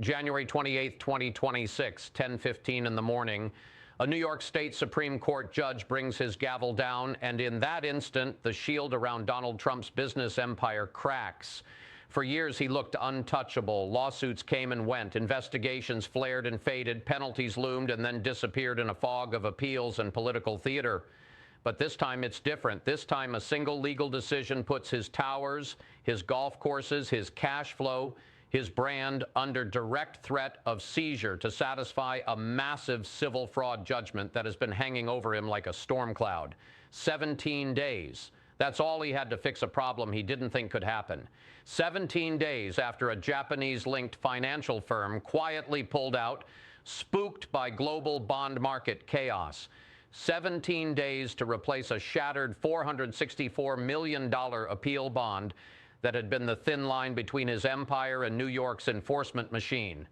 January 28, 2026, 10:15 in the morning. A New York State Supreme Court judge brings his gavel down, and in that instant, the shield around Donald Trump's business empire cracks. For years, he looked untouchable. Lawsuits came and went. Investigations flared and faded. Penalties loomed and then disappeared in a fog of appeals and political theater. But this time it's different. This time a single legal decision puts his towers, his golf courses, his cash flow, his brand under direct threat of seizure to satisfy a massive civil fraud judgment that has been hanging over him like a storm cloud. 17 days. That's all he had to fix a problem he didn't think could happen. 17 days after a Japanese-linked financial firm quietly pulled out, spooked by global bond market chaos. 17 days to replace a shattered $464 million appeal bond that had been the thin line between his empire and New York's enforcement machine.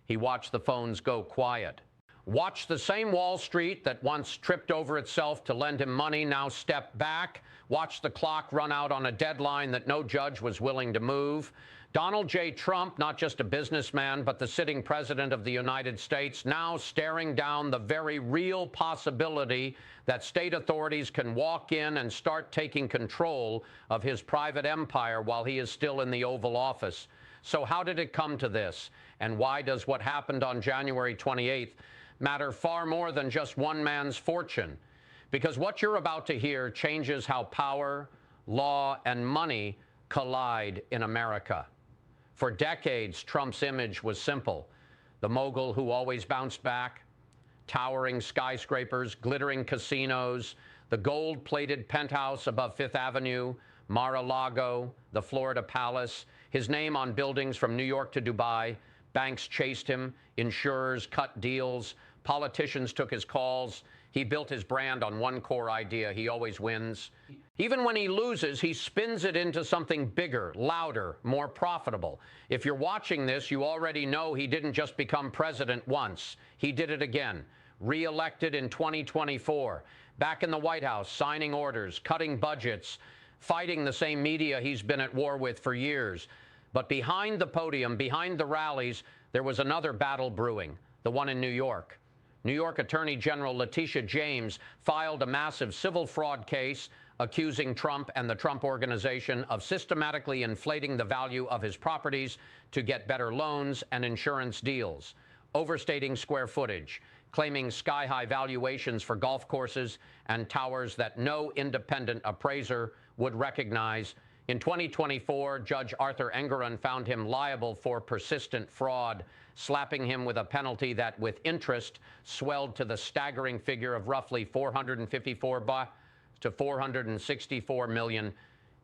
He watched the phones go quiet. Watched the same Wall Street that once tripped over itself to lend him money now step back. Watched the clock run out on a deadline that no judge was willing to move. Donald J. Trump, not just a businessman, but the sitting president of the United States, now staring down the very real possibility that state authorities can walk in and start taking control of his private empire while he is still in the Oval Office. So how did it come to this? And why does what happened on January 28th matter far more than just one man's fortune? Because what you're about to hear changes how power, law, and money collide in America. For decades, Trump's image was simple: the mogul who always bounced back, towering skyscrapers, glittering casinos, the gold-plated penthouse above Fifth Avenue, Mar-a-Lago, the Florida Palace, his name on buildings from New York to Dubai. Banks chased him, insurers cut deals, politicians took his calls. He built his brand on one core idea: he always wins. Even when he loses, he spins it into something bigger, louder, more profitable. If you're watching this, you already know he didn't just become president once. He did it again. Re-elected in 2024. Back in the White House, signing orders, cutting budgets, fighting the same media he's been at war with for years. But behind the podium, behind the rallies, there was another battle brewing, the one in New York. New York Attorney General Letitia James filed a massive civil fraud case accusing Trump and the Trump Organization of systematically inflating the value of his properties to get better loans and insurance deals, overstating square footage, claiming sky-high valuations for golf courses and towers that no independent appraiser would recognize. In 2024, Judge Arthur Engoron found him liable for persistent fraud, slapping him with a penalty that, with interest, swelled to the staggering figure of roughly $454 to $464 million.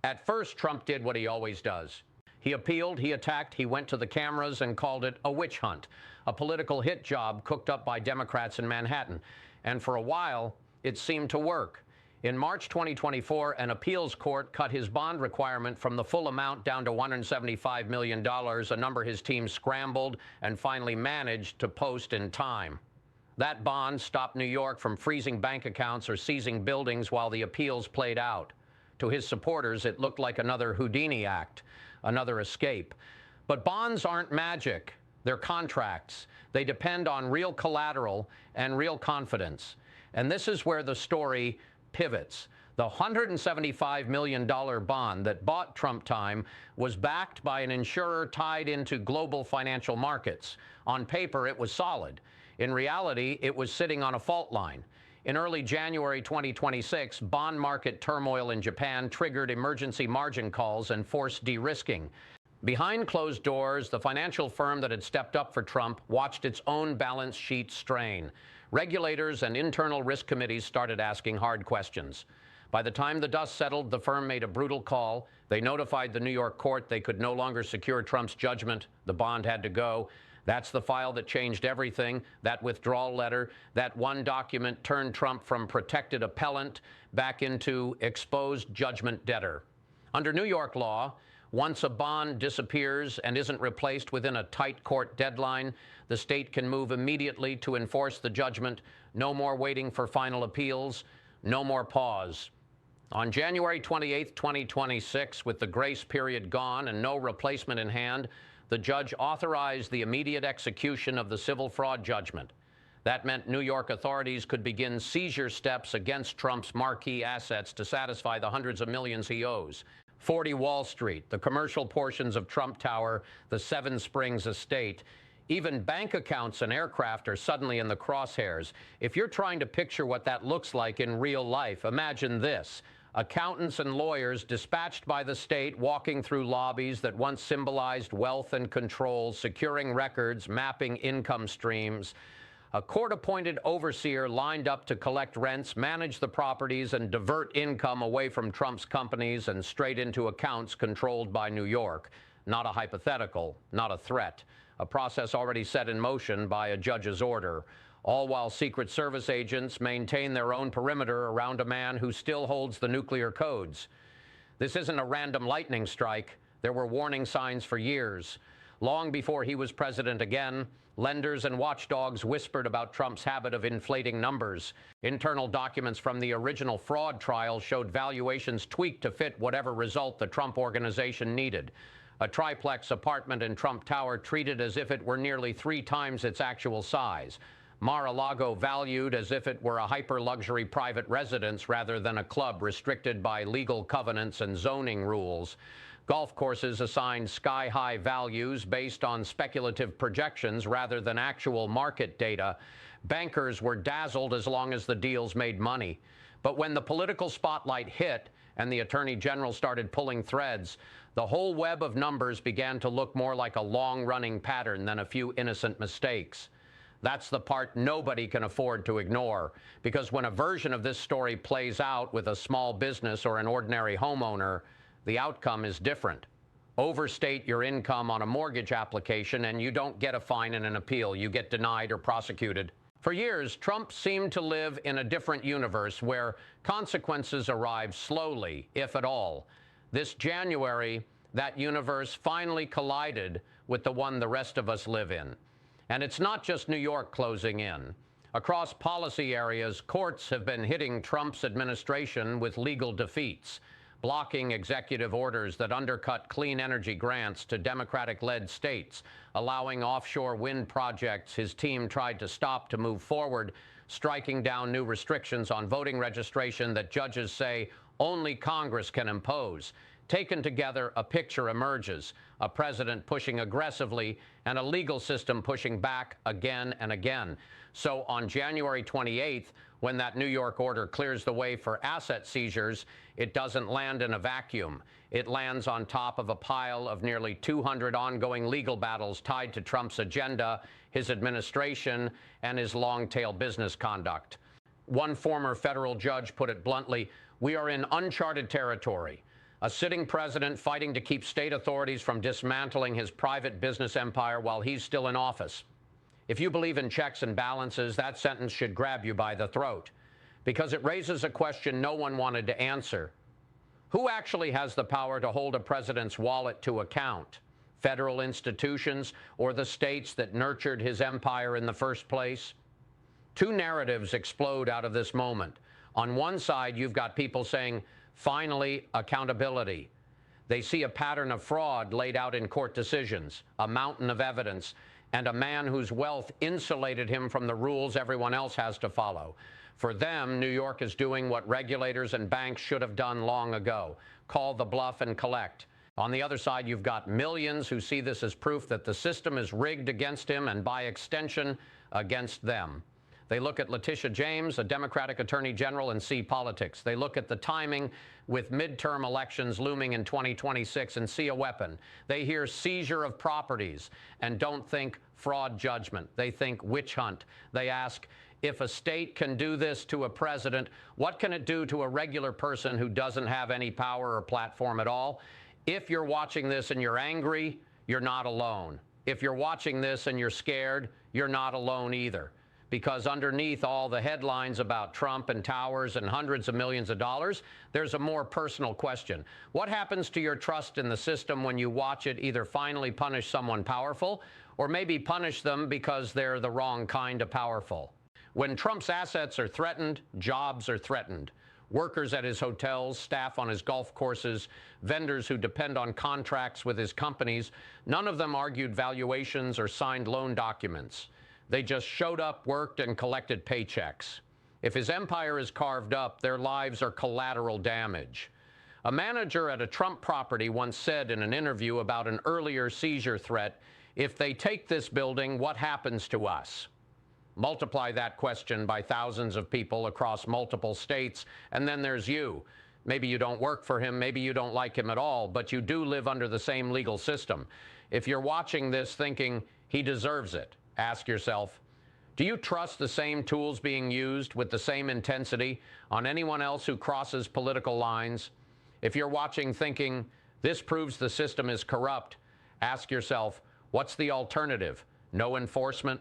At first, Trump did what he always does. He appealed, he attacked, he went to the cameras and called it a witch hunt, a political hit job cooked up by Democrats in Manhattan. And for a while, it seemed to work. In March 2024, an appeals court cut his bond requirement from the full amount down to $175 million, a number his team scrambled and finally managed to post in time. That bond stopped New York from freezing bank accounts or seizing buildings while the appeals played out. To his supporters, it looked like another Houdini act, another escape. But bonds aren't magic. They're contracts. They depend on real collateral and real confidence. And this is where the story pivots. The $175 million bond that bought Trump time was backed by an insurer tied into global financial markets. On paper, it was solid. In reality, it was sitting on a fault line. In early January 2026, bond market turmoil in Japan triggered emergency margin calls and forced de-risking. Behind closed doors, the financial firm that had stepped up for Trump watched its own balance sheet strain. Regulators and internal risk committees started asking hard questions. By the time the dust settled, the firm made a brutal call. They notified the New York court they could no longer secure Trump's judgment. The bond had to go. That's the file that changed everything. That withdrawal letter, that one document turned Trump from protected appellant back into exposed judgment debtor. Under New York law, once a bond disappears and isn't replaced within a tight court deadline, the state can move immediately to enforce the judgment. No more waiting for final appeals. No more pause. On January 28, 2026, with the grace period gone and no replacement in hand, the judge authorized the immediate execution of the civil fraud judgment. That meant New York authorities could begin seizure steps against Trump's marquee assets to satisfy the hundreds of millions he owes. 40 Wall Street, the commercial portions of Trump Tower, the Seven Springs estate. Even bank accounts and aircraft are suddenly in the crosshairs. If you're trying to picture what that looks like in real life, imagine this. Accountants and lawyers dispatched by the state walking through lobbies that once symbolized wealth and control, securing records, mapping income streams. A court-appointed overseer lined up to collect rents, manage the properties, and divert income away from Trump's companies and straight into accounts controlled by New York. Not a hypothetical, not a threat. A process already set in motion by a judge's order, all while Secret Service agents maintain their own perimeter around a man who still holds the nuclear codes. This isn't a random lightning strike. There were warning signs for years. Long before he was president again, lenders and watchdogs whispered about Trump's habit of inflating numbers. Internal documents from the original fraud trial showed valuations tweaked to fit whatever result the Trump organization needed. A triplex apartment in Trump Tower treated as if it were nearly 3 times its actual size. Mar-a-Lago valued as if it were a hyper-luxury private residence rather than a club restricted by legal covenants and zoning rules. Golf courses assigned sky-high values based on speculative projections rather than actual market data. Bankers were dazzled as long as the deals made money. But when the political spotlight hit and the Attorney General started pulling threads, the whole web of numbers began to look more like a long-running pattern than a few innocent mistakes. That's the part nobody can afford to ignore, because when a version of this story plays out with a small business or an ordinary homeowner, the outcome is different. Overstate your income on a mortgage application and you don't get a fine and an appeal. You get denied or prosecuted. For years, Trump seemed to live in a different universe where consequences arrive slowly, if at all. This January, that universe finally collided with the one the rest of us live in. And it's not just New York closing in. Across policy areas, courts have been hitting Trump's administration with legal defeats, blocking executive orders that undercut clean energy grants to Democratic-led states, allowing offshore wind projects his team tried to stop to move forward, striking down new restrictions on voting registration that judges say only Congress can impose. Taken together, a picture emerges, a president pushing aggressively and a legal system pushing back again and again. So on January 28th, when that New York order clears the way for asset seizures, it doesn't land in a vacuum. It lands on top of a pile of nearly 200 ongoing legal battles tied to Trump's agenda, his administration, and his long-tail business conduct. One former federal judge put it bluntly, "We are in uncharted territory." A sitting president fighting to keep state authorities from dismantling his private business empire while he's still in office. If you believe in checks and balances, that sentence should grab you by the throat, because it raises a question no one wanted to answer. Who actually has the power to hold a president's wallet to account? Federal institutions or the states that nurtured his empire in the first place? Two narratives explode out of this moment. On one side, you've got people saying, finally, accountability. They see a pattern of fraud laid out in court decisions, a mountain of evidence, and a man whose wealth insulated him from the rules everyone else has to follow. For them, New York is doing what regulators and banks should have done long ago, call the bluff and collect. On the other side, you've got millions who see this as proof that the system is rigged against him and, by extension, against them. They look at Letitia James, a Democratic Attorney General, and see politics. They look at the timing with midterm elections looming in 2026 and see a weapon. They hear seizure of properties and don't think fraud judgment. They think witch hunt. They ask, if a state can do this to a president, what can it do to a regular person who doesn't have any power or platform at all? If you're watching this and you're angry, you're not alone. If you're watching this and you're scared, you're not alone either. Because underneath all the headlines about Trump and towers and hundreds of millions of dollars, there's a more personal question. What happens to your trust in the system when you watch it either finally punish someone powerful or maybe punish them because they're the wrong kind of powerful? When Trump's assets are threatened, jobs are threatened. workers at his hotels, staff on his golf courses, vendors who depend on contracts with his companies. None of them argued valuations or signed loan documents. They just showed up, worked, and collected paychecks. If his empire is carved up, their lives are collateral damage. A manager at a Trump property once said in an interview about an earlier seizure threat, "If they take this building, what happens to us?" Multiply that question by thousands of people across multiple states, and then there's you. Maybe you don't work for him, maybe you don't like him at all, but you do live under the same legal system. If you're watching this thinking, he deserves it, ask yourself, do you trust the same tools being used with the same intensity on anyone else who crosses political lines? If you're watching thinking, this proves the system is corrupt, ask yourself, what's the alternative? No enforcement?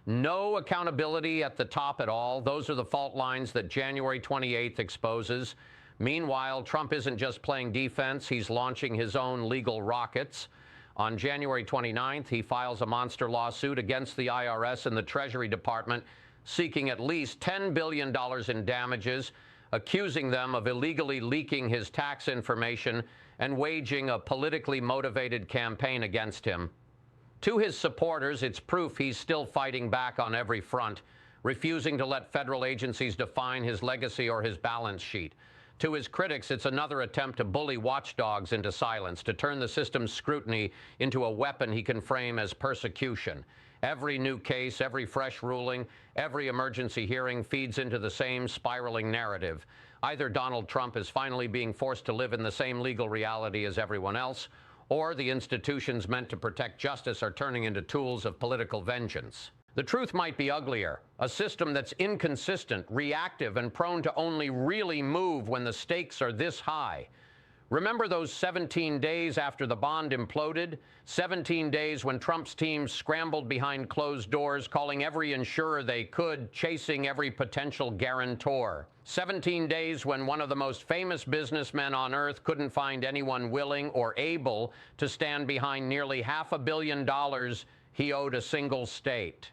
No accountability at the top at all? Those are the fault lines that January 28th exposes. Meanwhile, Trump isn't just playing defense, he's launching his own legal rockets. On January 29th, he files a monster lawsuit against the IRS and the Treasury Department, seeking at least $10 billion in damages, accusing them of illegally leaking his tax information and waging a politically motivated campaign against him. To his supporters, it's proof he's still fighting back on every front, refusing to let federal agencies define his legacy or his balance sheet. To his critics, it's another attempt to bully watchdogs into silence, to turn the system's scrutiny into a weapon he can frame as persecution. Every new case, every fresh ruling, every emergency hearing feeds into the same spiraling narrative. Either Donald Trump is finally being forced to live in the same legal reality as everyone else, or the institutions meant to protect justice are turning into tools of political vengeance. The truth might be uglier. A system that's inconsistent, reactive, and prone to only really move when the stakes are this high. Remember those 17 days after the bond imploded? 17 days when Trump's team scrambled behind closed doors, calling every insurer they could, chasing every potential guarantor. 17 days when one of the most famous businessmen on earth couldn't find anyone willing or able to stand behind nearly $500 million he owed a single state.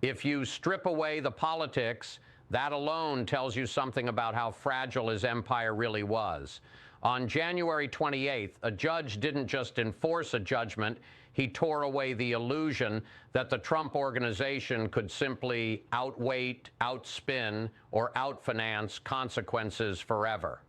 If you strip away the politics, that alone tells you something about how fragile his empire really was. On January 28th, a judge didn't just enforce a judgment, he tore away the illusion that the Trump organization could simply outweight, outspin, or outfinance consequences forever.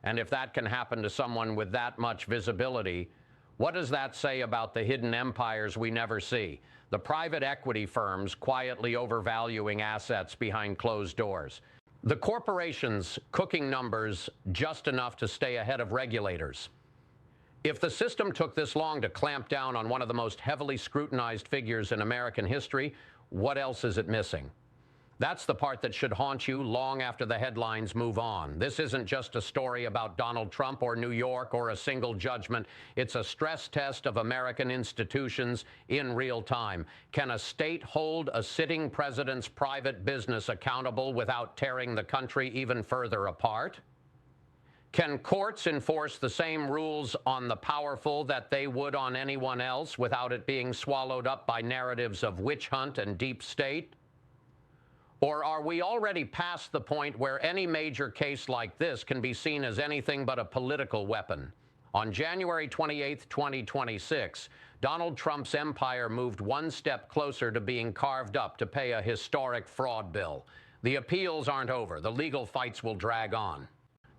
And if that can happen to someone with that much visibility, what does that say about the hidden empires we never see? The private equity firms quietly overvaluing assets behind closed doors. The corporations cooking numbers just enough to stay ahead of regulators. If the system took this long to clamp down on one of the most heavily scrutinized figures in American history, what else is it missing? That's the part that should haunt you long after the headlines move on. This isn't just a story about Donald Trump or New York or a single judgment. It's a stress test of American institutions in real time. Can a state hold a sitting president's private business accountable without tearing the country even further apart? Can courts enforce the same rules on the powerful that they would on anyone else without it being swallowed up by narratives of witch hunt and deep state? Or are we already past the point where any major case like this can be seen as anything but a political weapon? On January 28, 2026, Donald Trump's empire moved one step closer to being carved up to pay a historic fraud bill. The appeals aren't over. The legal fights will drag on.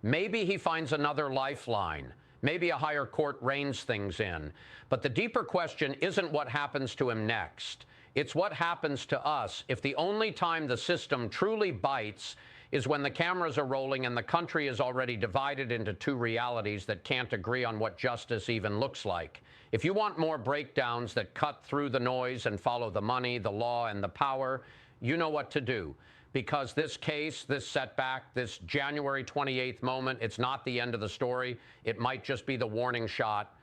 Maybe he finds another lifeline. Maybe a higher court reins things in. But the deeper question isn't what happens to him next. It's what happens to us if the only time the system truly bites is when the cameras are rolling and the country is already divided into two realities that can't agree on what justice even looks like. If you want more breakdowns that cut through the noise and follow the money, the law, and the power, you know what to do. Because this case, this setback, this January 28th moment, it's not the end of the story. It might just be the warning shot.